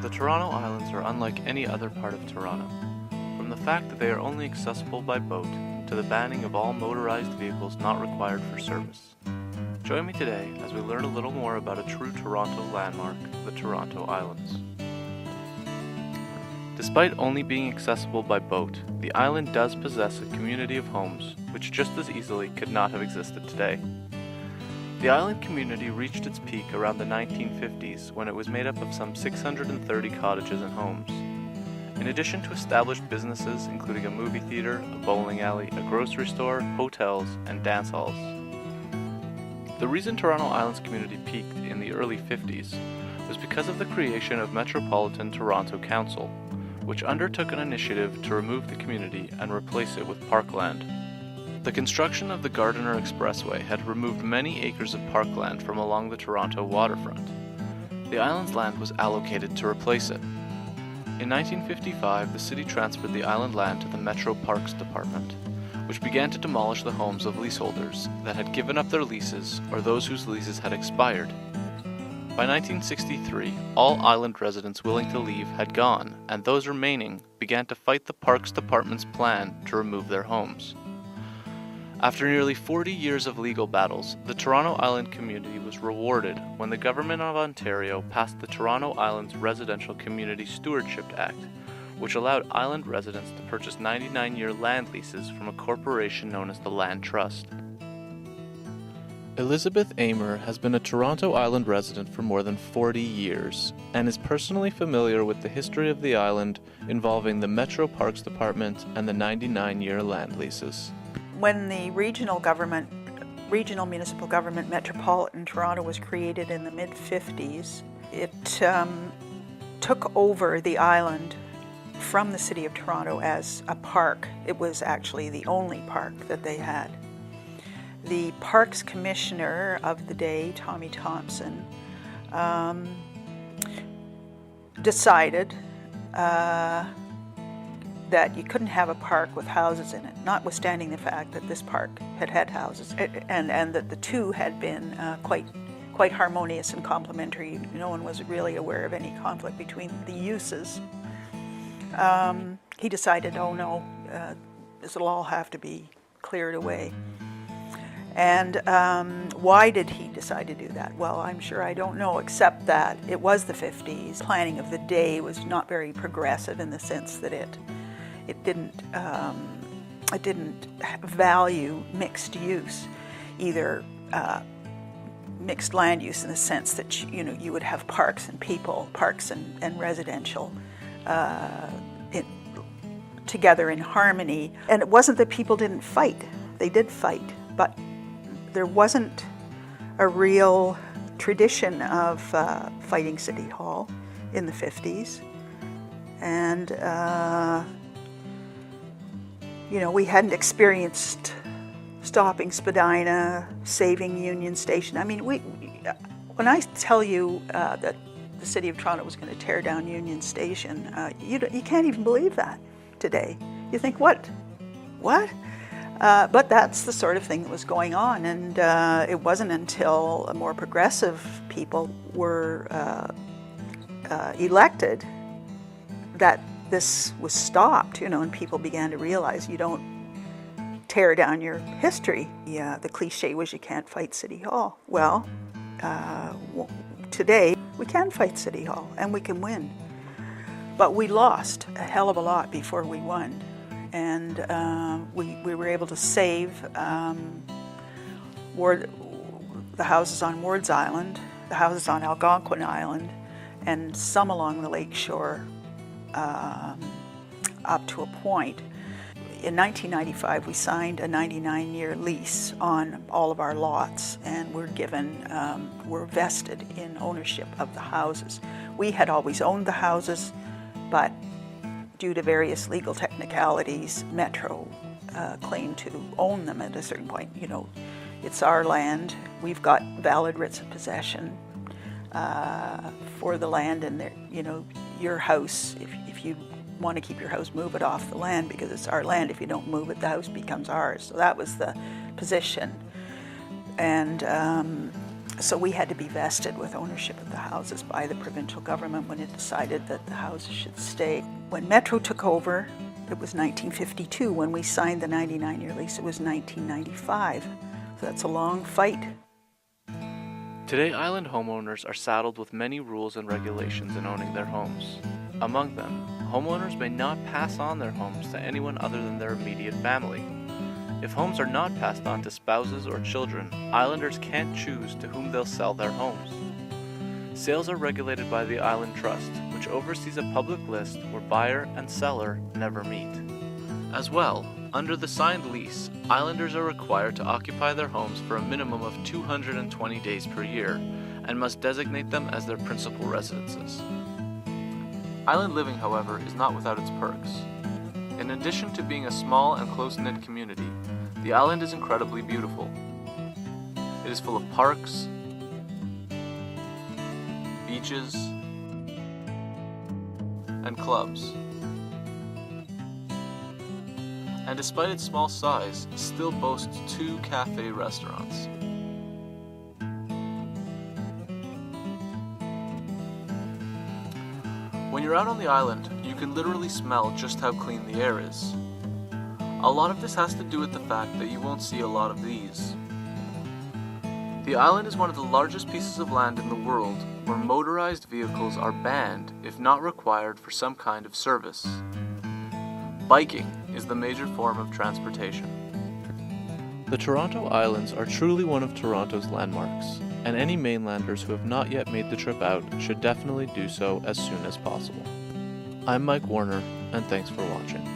The Toronto Islands are unlike any other part of Toronto, from the fact that they are only accessible by boat to the banning of all motorized vehicles not required for service. Join me today as we learn a little more about a true Toronto landmark, the Toronto Islands. Despite only being accessible by boat, the island does possess a community of homes which just as easily could not have existed today. The island community reached its peak around the 1950s when it was made up of some 630 cottages and homes. In addition to established businesses including a movie theater, a bowling alley, a grocery store, hotels, and dance halls. The reason Toronto Islands community peaked in the early 50s was because of the creation of Metropolitan Toronto Council, which undertook an initiative to remove the community and replace it with parkland. The construction of the Gardiner Expressway had removed many acres of parkland from along the Toronto waterfront. The island's land was allocated to replace it. In 1955, the city transferred the island land to the Metro Parks Department, which began to demolish the homes of leaseholders that had given up their leases or those whose leases had expired. By 1963, all island residents willing to leave had gone, and those remaining began to fight the Parks Department's plan to remove their homes. After nearly 40 years of legal battles, the Toronto Island community was rewarded when the Government of Ontario passed the Toronto Islands Residential Community Stewardship Act, which allowed island residents to purchase 99-year land leases from a corporation known as the Land Trust. Elizabeth Amer has been a Toronto Island resident for more than 40 years and is personally familiar with the history of the island involving the Metro Parks Department and the 99-year land leases. When the regional municipal government, Metropolitan Toronto, was created in the mid-50s, it took over the island from the City of Toronto as a park. It was actually the only park that they had. The Parks Commissioner of the day, Tommy Thompson, decided that you couldn't have a park with houses in it, notwithstanding the fact that this park had houses, and that the two had been quite harmonious and complementary. No one was really aware of any conflict between the uses. He decided, oh no, this will all have to be cleared away. And why did he decide to do that? Well, I'm sure I don't know, except that it was the 50s. Planning of the day was not very progressive in the sense that it didn't value mixed use, either mixed land use in the sense that you would have parks and people, parks and residential together in harmony. And it wasn't that people didn't fight; they did fight, but there wasn't a real tradition of fighting City Hall in the 50s. And we hadn't experienced stopping Spadina, saving Union Station. I mean, when I tell you that the City of Toronto was going to tear down Union Station, you can't even believe that today. You think, what? But that's the sort of thing that was going on, and it wasn't until more progressive people were elected that this was stopped, and people began to realize you don't tear down your history. Yeah, the cliche was you can't fight City Hall. Well, today we can fight City Hall and we can win. But we lost a hell of a lot before we won. And we were able to save the houses on Ward's Island, the houses on Algonquin Island, and some along the lake shore up to a point. In 1995, we signed a 99-year lease on all of our lots, and we're vested in ownership of the houses. We had always owned the houses, but due to various legal technicalities, Metro claimed to own them at a certain point. It's our land. We've got valid writs of possession for the land, and your house, if you want to keep your house, move it off the land because it's our land. If you don't move it, the house becomes ours. So that was the position. And So we had to be vested with ownership of the houses by the provincial government when it decided that the houses should stay. When Metro took over, it was 1952. When we signed the 99-year lease, it was 1995. So that's a long fight. Today, island homeowners are saddled with many rules and regulations in owning their homes. Among them, homeowners may not pass on their homes to anyone other than their immediate family. If homes are not passed on to spouses or children, islanders can't choose to whom they'll sell their homes. Sales are regulated by the Island Trust, which oversees a public list where buyer and seller never meet. As well, under the signed lease, islanders are required to occupy their homes for a minimum of 220 days per year and must designate them as their principal residences. Island living, however, is not without its perks. In addition to being a small and close-knit community, the island is incredibly beautiful. It is full of parks, beaches, and clubs. And despite its small size, still boasts 2 cafe restaurants. When you're out on the island, you can literally smell just how clean the air is. A lot of this has to do with the fact that you won't see a lot of these. The island is one of the largest pieces of land in the world where motorized vehicles are banned if not required for some kind of service. Biking is the major form of transportation. The Toronto Islands are truly one of Toronto's landmarks, and any mainlanders who have not yet made the trip out should definitely do so as soon as possible. I'm Mike Warner, and thanks for watching.